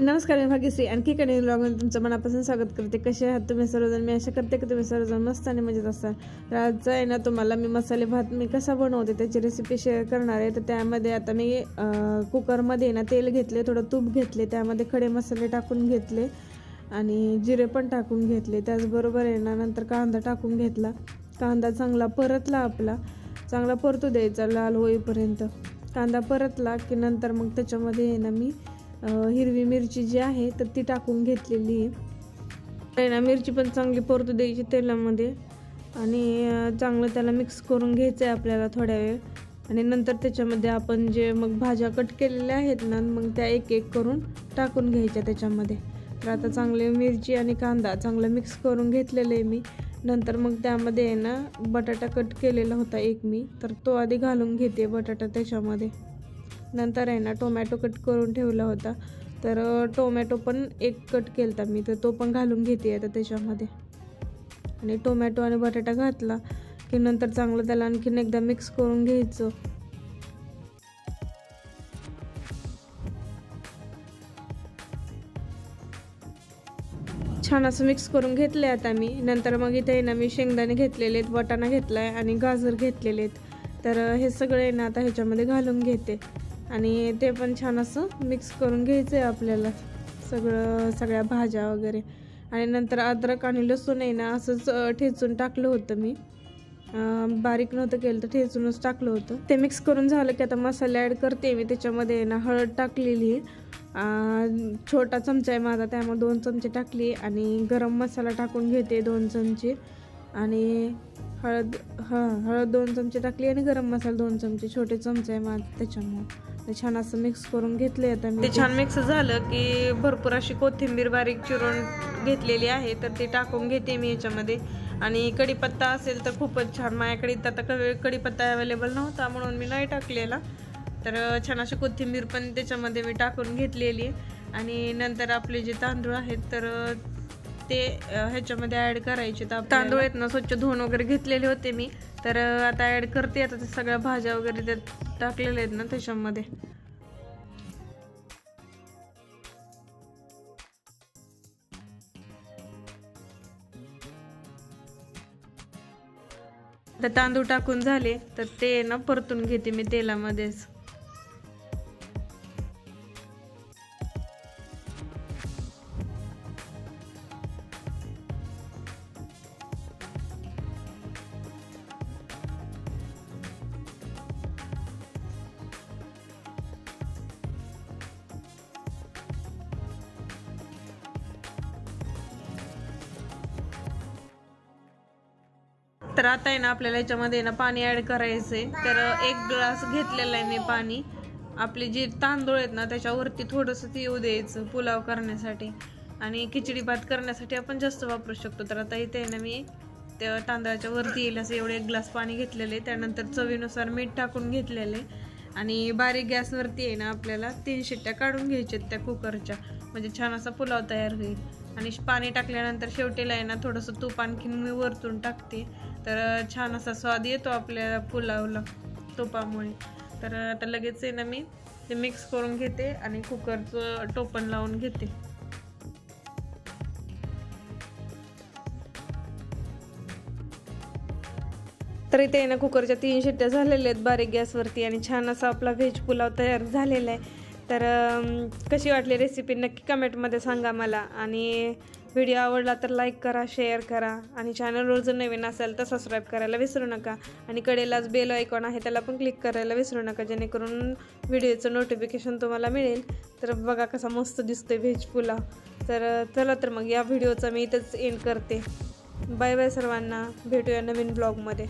नमस्कार, मी भाग्यश्री आणखी कडे ब्लॉगमध्ये तुमचं मनापासून स्वागत करते। कसे आहात तुम्ही सर्वजण? मी आशा करते की तुम्ही सर्वजण मस्त आणि मजेत असाल। आजचा आहे ना तुम्हाला मी मसाले भात मी कसा बनवते त्याची रेसिपी शेअर करणार आहे। तर त्यामध्ये आता मी कुकरमध्ये ना तेल घेतले, थोडं तूप घेतले, त्यामध्ये खडे मसाले टाकून घेतले आणि जिरे पण टाकून घेतले। त्याचबरोबर आहे ना नंतर कांदा टाकून घेतला। कांदा चांगला परतला, आपला चांगला परतू द्यायचा लाल होईपर्यंत। कांदा परतला की नंतर मग त्याच्यामध्ये आहे ना मी हिरवी मिरची जी आहे तर ती टाकून घेतलेली आहे ना। मिरची पण चांगली परतू द्यायची तेलामध्ये आणि चांगलं त्याला मिक्स करून घ्यायचं आहे आपल्याला थोड्या वेळ। आणि नंतर त्याच्यामध्ये आपण जे मग भाज्या कट केलेल्या आहेत ना मग त्या एक एक करून टाकून घ्यायच्या त्याच्यामध्ये। तर आता चांगले मिरची आणि कांदा चांगलं मिक्स करून घेतलेलं आहे मी। नंतर मग त्यामध्ये आहे ना बटाटा कट केलेला होता एक मी, तर तो आधी घालून घेते बटाटा त्याच्यामध्ये। नंतर आहे ना टोमॅटो कट करून ठेवला होता, तर टोमॅटो पण एक कट केलता मी, तर तो पण घालून घेते आता त्याच्यामध्ये। आणि टोमॅटो आणि बटाटा घातला की नंतर चांगलं त्याला आणखीन एकदा मिक्स करून घ्यायचं। छान असं मिक्स करून घेतले आता मी। नंतर मग इथे आहे ना मी शेंगदाणे घेतलेले आहेत, वाटाणा घेतलाय आणि गाजर घेतलेले आहेत। तर हे सगळे ना आता ह्याच्यामध्ये घालून घेते आणि ते पण छान असं मिक्स करून घ्यायचं आहे आपल्याला सगळ्या भाज्या वगैरे। आणि नंतर अद्रक आणि लसूण आहे ना असंच ठेचून टाकलं होतं मी, बारीक नव्हतं केलं तर ठेचूनच टाकलं होतं। ते मिक्स करून झालं की आता मसाले ॲड करते मी। त्याच्यामध्ये ना हळद टाकलेली आहे, छोटा चमचा आहे माझा त्यामुळे 2 चमचे टाकली। आणि गरम मसाला टाकून घेते 2 चमचे आणि हळद 2 चमचे टाकली आणि गरम मसाला 2 चमचे, छोटे चमचे आहे माझा त्याच्यामुळे। छान असं मिक्स करून घेतले आता मी। ते छान मिक्स झालं की भरपूर अशी कोथिंबीर बारीक चिरून घेतलेली आहे तर ती टाकून घेते मी याच्यामध्ये। आणि कढीपत्ता असेल तर खूपच छान, माझ्याकडे आता कढीपत्ता अवेलेबल नव्हता म्हणून मी नाही टाकलेला। तर छान अशी कोथिंबीर पण त्याच्यामध्ये मी टाकून घेतलेली आहे। आणि नंतर आपले जे तांदूळ आहेत तर ते ह्याच्यामध्ये ॲड करायचे। तांदूळ आहेत ना स्वच्छ धुवून वगैरे घेतलेले होते मी, तर आता ॲड करते आता ते सगळ्या भाज्या वगैरे त्यात टाकलेल्या आहेत ना त्याच्यामध्ये। तर तांदूळ टाकून झाले तर ते ना परतून घेते मी तेलामध्येच। तर आता आहे ना आपल्याला याच्यामध्ये ना पाणी ॲड करायचंय। तर 1 ग्लास घेतलेला आहे मी पाणी। आपले जे तांदूळ आहेत ना त्याच्यावरती थोडंसं ते येऊ द्यायचं पुलाव करण्यासाठी, आणि खिचडी भात करण्यासाठी आपण जास्त वापरू शकतो। तर आता इथे आहे ना मी त्या तांदळाच्या वरती येईल असं एवढे 1 ग्लास पाणी घेतलेलं आहे। त्यानंतर चवीनुसार मीठ टाकून घेतलेलं आहे आणि बारीक गॅसवरती आहे ना आपल्याला 3 शिट्ट्या काढून घ्यायच्यात त्या कुकरच्या, म्हणजे छान असा पुलाव तयार होईल। आणि पाणी टाकल्यानंतर शेवटीला आहे ना थोडंसं तूप आणखीन मी वरतून टाकते, तर छान असा स्वाद येतो आपल्या पुलावला तुपामुळे। तर आता लगेच आहे ना मी ते मिक्स करून घेते आणि कुकरचं टोपण लावून घेते। तर इथे ना कुकरच्या 3 शिट्ट्या झालेल्या आहेत बारीक गॅसवरती आणि छान असा आपला व्हेज पुलाव तयार झालेला आहे। तर कशी वाटली रेसिपी नक्की कमेंटमध्ये सांगा मला। आणि व्हिडिओ आवडला तर लाईक करा, शेअर करा आणि चॅनलवर जर नवीन असेल तर सबस्क्राईब करायला विसरू नका। आणि कडेलाच बेल आयकॉन आहे त्याला पण क्लिक करायला विसरू नका, जेणेकरून व्हिडिओचं नोटिफिकेशन तुम्हाला मिळेल। तर बघा कसा मस्त दिसतोय व्हेज पुलाव। तर चला तर मग या व्हिडिओचा मी इथंच एंड करते। बाय बाय सर्वांना, भेटूया नवीन ब्लॉगमध्ये।